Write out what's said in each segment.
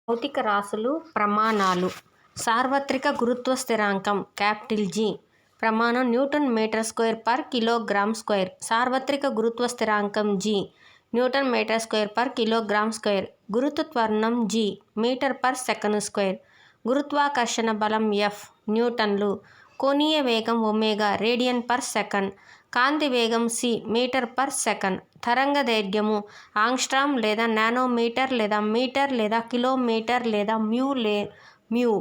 భౌతిక రాశులు ప్రమాణాలు. సార్వత్రిక గురుత్వ స్థిరాంకం G ప్రమాణం newton metre square per kilogram square. సార్వత్రిక గురుత్వ స్థిరాంకం G newton metre square per kilogram square. గురుత్వ త్వరణం G metre per second square. గురుత్వాకర్షణ బలం F న్యూటన్లు. కోణీయ వేగం ఒమేగా రేడియన్ పర్ సెకండ్. కాంతి వేగం c మీటర్ పర్ సెకండ్. తరంగ దైర్ఘ్యము ఆంగ్స్ట్రామ్ లేదా నానోమీటర్ లేదా మీటర్ లేదా కిలోమీటర్ లేదా మ్యూ.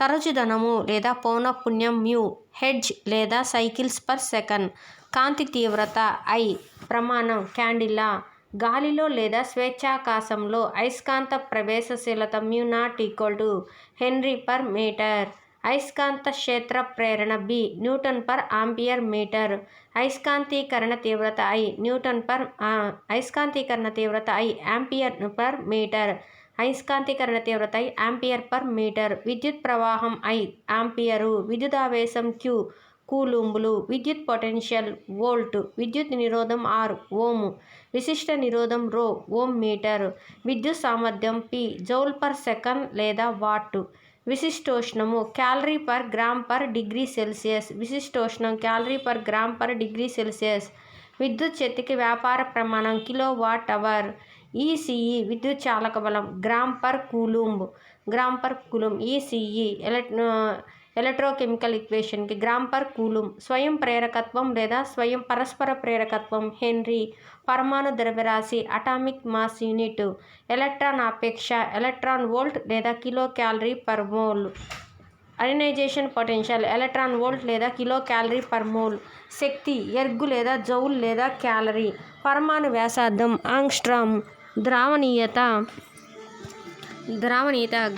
తరచుదనము లేదా పౌనఃపున్యం మ్యూ. హెర్ట్జ్ లేదా సైకిల్స్ పర్ సెకండ్. కాంతి తీవ్రత I ప్రమాణం క్యాండిలా. గాలిలో లేదా స్వేచ్ఛాకాశంలో అయస్కాంత ప్రవేశశీలత μ0 హెన్రీ పర్ మీటర్. అయస్కాంత క్షేత్ర ప్రేరణ B newton per ampere metre. అయస్కాంతీకరణ తీవ్రత I ఆంపియర్ పర్ మీటర్. అయస్కాంతీకరణ తీవ్రత I ఆంపియర్ పర్ మీటర్. విద్యుత్ ప్రవాహం I ఆంపియరు. విద్యుదావేశం Q కూలుంబులు. విద్యుత్ పొటెన్షియల్ వోల్ట్. విద్యుత్ నిరోధం R ఓము. విశిష్ట నిరోధం ρ ఓం మీటర్. విద్యుత్ సామర్థ్యం P జౌల్ పర్ సెకండ్ లేదా వాట్. విశిష్టోష్ణము calorie per gram per degree Celsius. విశిష్టోష్ణం calorie per gram per degree Celsius. విద్యుత్ శక్తికి వ్యాపార ప్రమాణం కిలోవాట్ అవర్. ECE విద్యుత్ చాలక బలం gram per coulomb. ECE electrochemical ఈక్వేషన్కి గ్రామ్ పర్ కూలుంబ్. స్వయం ప్రేరకత్వం లేదా స్వయం పరస్పర ప్రేరకత్వం హెన్రీ. పరమాణు ద్రవ్యరాశి అటామిక్ మాస్ యూనిట్. ఎలక్ట్రాన్ ఆపేక్ష ఎలక్ట్రాన్ వోల్ట్ లేదా kilo calorie per mole. Ionisation potential electron volt లేదా కిలో క్యాలరీ పర్ మోల్. శక్తి ఎర్గ్ లేదా జౌల్ లేదా క్యాలరీ. పరమాణు వ్యాసార్థం ఆంగ్స్ట్రామ్. ద్రావణీయత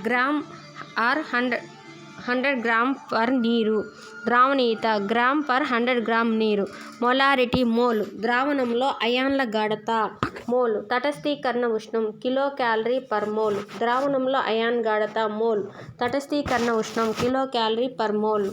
గ్రామ్ ఆర్ 100 గ్రామ్ పర్ నీరు. ద్రావణీయత గ్రామ్ పర్ 100 గ్రామ్ నీరు. Molarity mole. ద్రావణంలో అయాన్ల గాఢత మోల్. తటస్థీకరణ ఉష్ణం కిలో క్యాలరీ పర్ మోల్. ద్రావణంలో అయాన్ గాఢత మోల్. తటస్థీకరణ ఉష్ణం కిలో క్యాలరీ పర్ మోల్.